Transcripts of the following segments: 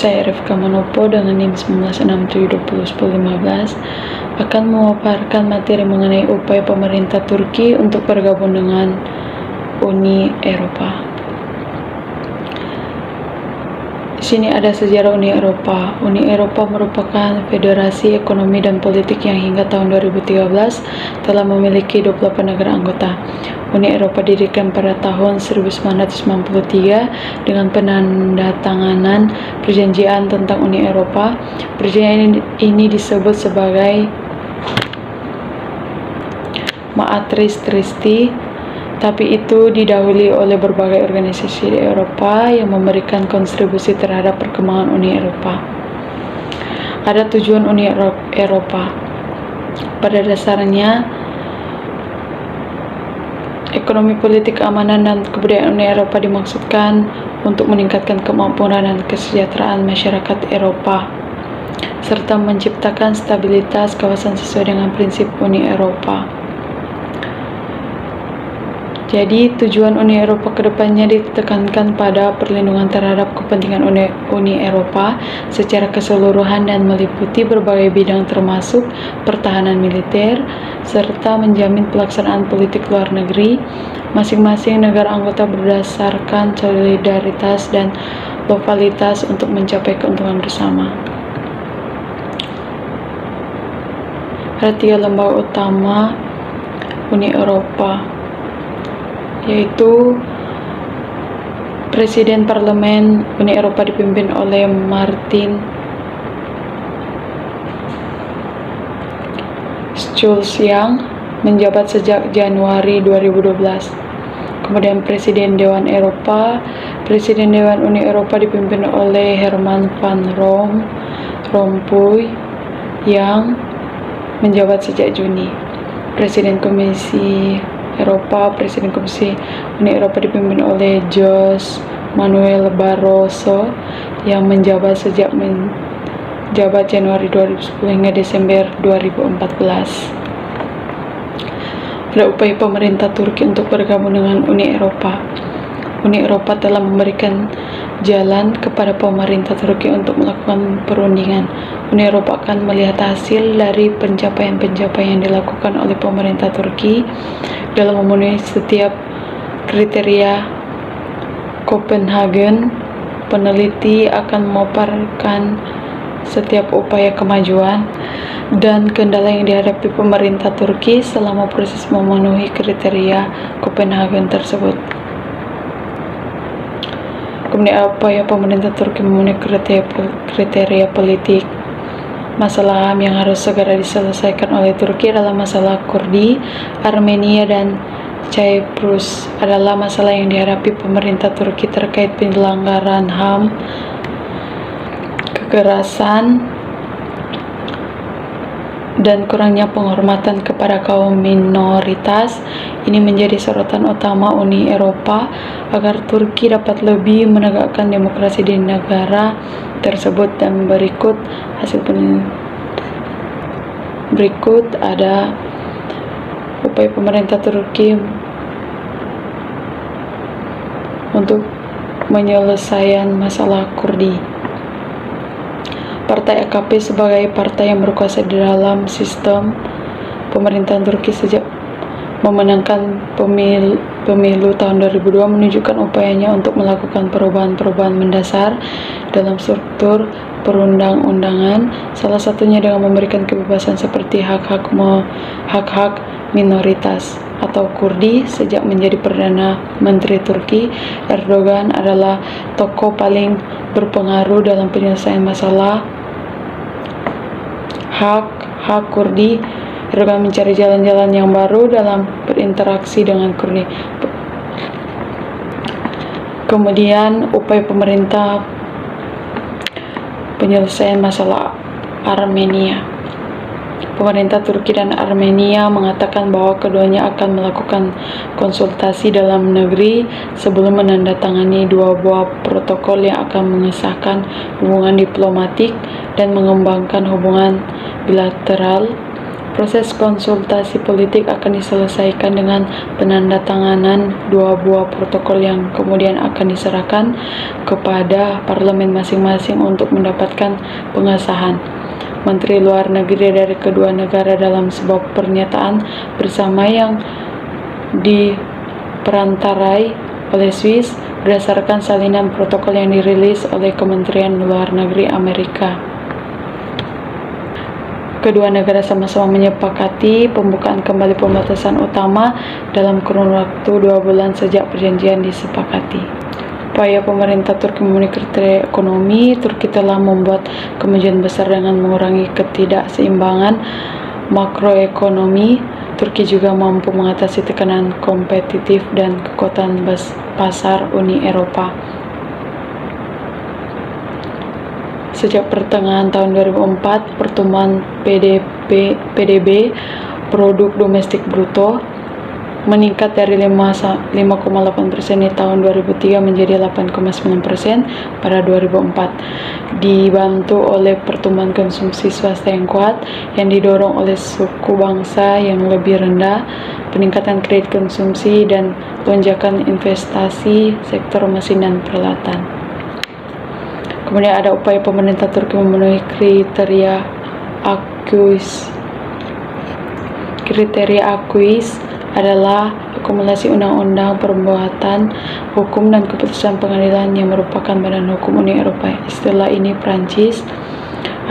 Saya Rifka Manopo dengan NIM 1967201015 akan memaparkan materi mengenai upaya pemerintah Turki untuk bergabung dengan Uni Eropa. Di sini ada sejarah Uni Eropa. Uni Eropa merupakan federasi ekonomi dan politik yang hingga tahun 2013 telah memiliki 28 negara anggota. Uni Eropa didirikan pada tahun 1993 dengan penandatanganan perjanjian tentang Uni Eropa. Perjanjian ini disebut sebagai Maastricht Treaty, tapi itu didahului oleh berbagai organisasi di Eropa yang memberikan kontribusi terhadap perkembangan Uni Eropa. Ada tujuan Uni Eropa. Pada dasarnya, ekonomi, politik, keamanan, dan kebudayaan Uni Eropa dimaksudkan untuk meningkatkan kemampuan dan kesejahteraan masyarakat Eropa, serta menciptakan stabilitas kawasan sesuai dengan prinsip Uni Eropa. Jadi, tujuan Uni Eropa kedepannya ditekankan pada perlindungan terhadap kepentingan Uni Eropa secara keseluruhan dan meliputi berbagai bidang termasuk pertahanan militer, serta menjamin pelaksanaan politik luar negeri masing-masing negara anggota berdasarkan solidaritas dan loyalitas untuk mencapai keuntungan bersama. Ada 3 lembaga utama Uni Eropa, yaitu Presiden Parlemen Uni Eropa dipimpin oleh Martin Schulz yang menjabat sejak Januari 2012. Kemudian Presiden Dewan Eropa. Presiden Dewan Uni Eropa dipimpin oleh Herman van Rompuy yang menjabat sejak Juni. Presiden Komisi Eropa. Presiden Komisi Uni Eropa dipimpin oleh Jose Manuel Barroso yang menjabat sejak Januari 2010 hingga Desember 2014. Ada upaya pemerintah Turki untuk bergabung dengan Uni Eropa. Uni Eropa telah memberikan jalan kepada pemerintah Turki untuk melakukan perundingan. Uni Eropa akan melihat hasil dari pencapaian-pencapaian yang dilakukan oleh pemerintah Turki dalam memenuhi setiap kriteria Copenhagen. Peneliti akan memaparkan setiap upaya kemajuan dan kendala yang dihadapi pemerintah Turki selama proses memenuhi kriteria Copenhagen tersebut. Kemudian upaya pemerintah Turki memenuhi kriteria politik. Masalah HAM yang harus segera diselesaikan oleh Turki adalah masalah Kurdi, Armenia, dan Cyprus. Adalah masalah yang dihadapi pemerintah Turki terkait pelanggaran HAM, kekerasan, dan kurangnya penghormatan kepada kaum minoritas. Ini menjadi sorotan utama Uni Eropa agar Turki dapat lebih menegakkan demokrasi di negara tersebut. Dan berikut ada upaya pemerintah Turki untuk menyelesaikan masalah Kurdi. Partai AKP sebagai partai yang berkuasa di dalam sistem pemerintahan Turki sejak memenangkan pemilu tahun 2002 menunjukkan upayanya untuk melakukan perubahan-perubahan mendasar dalam struktur perundang-undangan, salah satunya dengan memberikan kebebasan seperti hak-hak minoritas atau Kurdi. Sejak menjadi Perdana Menteri Turki, Erdogan adalah tokoh paling berpengaruh dalam penyelesaian masalah hak Kurdi. Erdogan mencari jalan-jalan yang baru dalam berinteraksi dengan Kurdi. Kemudian upaya pemerintah penyelesaian masalah Armenia. Pemerintah Turki dan Armenia mengatakan bahwa keduanya akan melakukan konsultasi dalam negeri sebelum menandatangani 2 buah protokol yang akan mengesahkan hubungan diplomatik dan mengembangkan hubungan bilateral. Proses konsultasi politik akan diselesaikan dengan penandatanganan 2 buah protokol yang kemudian akan diserahkan kepada parlemen masing-masing untuk mendapatkan pengesahan. Menteri Luar Negeri dari kedua negara dalam sebuah pernyataan bersama yang diperantarai oleh Swiss berdasarkan salinan protokol yang dirilis oleh Kementerian Luar Negeri Amerika. Kedua negara sama-sama menyepakati pembukaan kembali pembatasan utama dalam kurun waktu 2 bulan sejak perjanjian disepakati. Upaya pemerintah Turki memenuhi kriteria ekonomi. Turki telah membuat kemajuan besar dengan mengurangi ketidakseimbangan makroekonomi. Turki juga mampu mengatasi tekanan kompetitif dan kekuatan pasar Uni Eropa. Sejak pertengahan tahun 2004, pertumbuhan PDB (Produk Domestik Bruto) meningkat dari 5,8% di tahun 2003 menjadi 8,9% pada 2004, dibantu oleh pertumbuhan konsumsi swasta yang kuat yang didorong oleh suku bangsa yang lebih rendah, peningkatan kredit konsumsi, dan lonjakan investasi sektor mesin dan peralatan. Kemudian ada upaya pemerintah Turki memenuhi kriteria AQUIS adalah akumulasi undang-undang, perbuatan hukum, dan keputusan pengadilan yang merupakan badan hukum Uni Eropa. Istilah ini Prancis.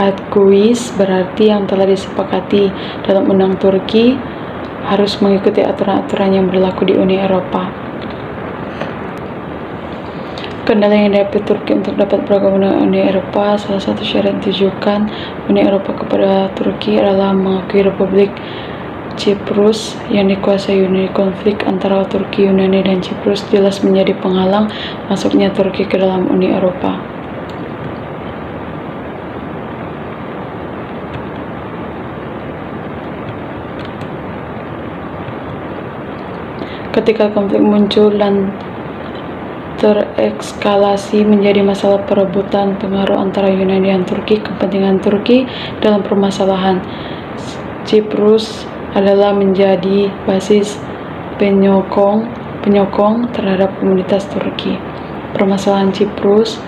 AQUIS berarti yang telah disepakati dalam undang Turki harus mengikuti aturan-aturan yang berlaku di Uni Eropa. Kendala yang dihadapi Turki untuk dapat bergabung dengan Uni Eropa. Salah satu syarat ditujukan Uni Eropa kepada Turki adalah mengakui Republik Cyprus yang dikuasai Yunani. Konflik antara Turki, Yunani, dan Cyprus jelas menjadi penghalang masuknya Turki ke dalam Uni Eropa. Ketika konflik muncul dan terekskalasi menjadi masalah perebutan pengaruh antara Yunani dan Turki, kepentingan Turki dalam permasalahan Cyprus adalah menjadi basis penyokong terhadap komunitas Turki. Permasalahan Cyprus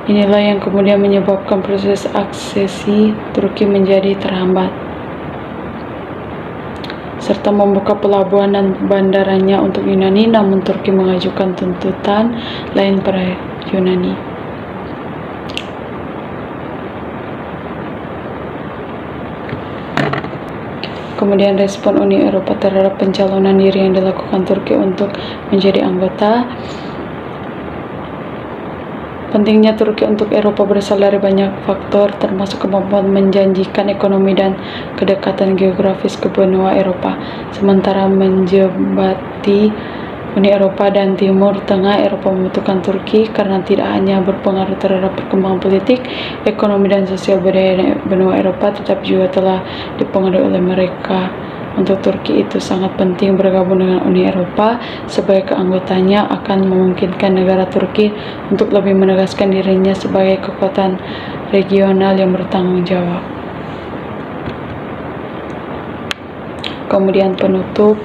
inilah yang kemudian menyebabkan proses aksesi Turki menjadi terhambat, serta membuka pelabuhan dan bandaranya untuk Yunani, namun Turki mengajukan tuntutan lain pada Yunani. Kemudian respon Uni Eropa terhadap pencalonan diri yang dilakukan Turki untuk menjadi anggota. Pentingnya Turki untuk Eropa berasal dari banyak faktor, termasuk kemampuan menjanjikan ekonomi dan kedekatan geografis ke benua Eropa, sementara menjembati Uni Eropa dan Timur Tengah. Eropa membutuhkan Turki karena tidak hanya berpengaruh terhadap perkembangan politik, ekonomi, dan sosial budaya benua Eropa, tetapi juga telah dipengaruhi oleh mereka. Untuk Turki itu sangat penting bergabung dengan Uni Eropa, sebagai keanggotaannya akan memungkinkan negara Turki untuk lebih menegaskan dirinya sebagai kekuatan regional yang bertanggung jawab. Kemudian penutup,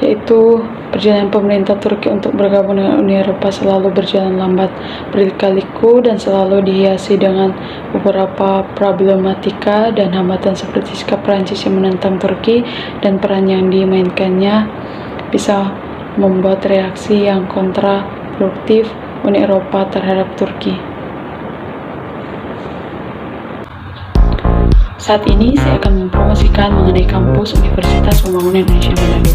yaitu perjalanan pemerintah Turki untuk bergabung dengan Uni Eropa selalu berjalan lambat, berliku-liku, dan selalu dihiasi dengan beberapa problematika dan hambatan seperti sikap Prancis yang menentang Turki dan peran yang dimainkannya bisa membuat reaksi yang kontraproduktif Uni Eropa terhadap Turki. Saat ini saya akan mempromosikan mengenai kampus Universitas Pembangunan Indonesia Manado.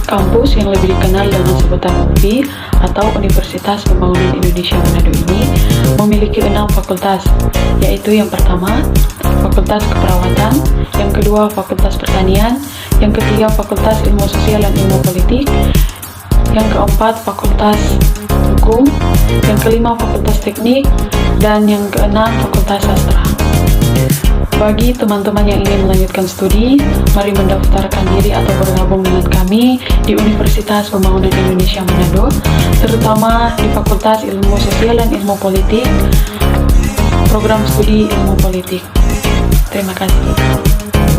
Kampus yang lebih dikenal dengan sebutan UPI atau Universitas Pembangunan Indonesia Manado ini memiliki 6 fakultas, yaitu yang pertama, Fakultas Keperawatan, yang kedua, Fakultas Pertanian, yang ketiga, Fakultas Ilmu Sosial dan Ilmu Politik, yang keempat, Fakultas Hukum, yang kelima, Fakultas Teknik, dan yang keenam, Fakultas Sastra. Bagi teman-teman yang ingin melanjutkan studi, mari mendaftarkan diri atau bergabung dengan kami di Universitas Pembangunan Indonesia Manado, terutama di Fakultas Ilmu Sosial dan Ilmu Politik, program studi Ilmu Politik. Terima kasih.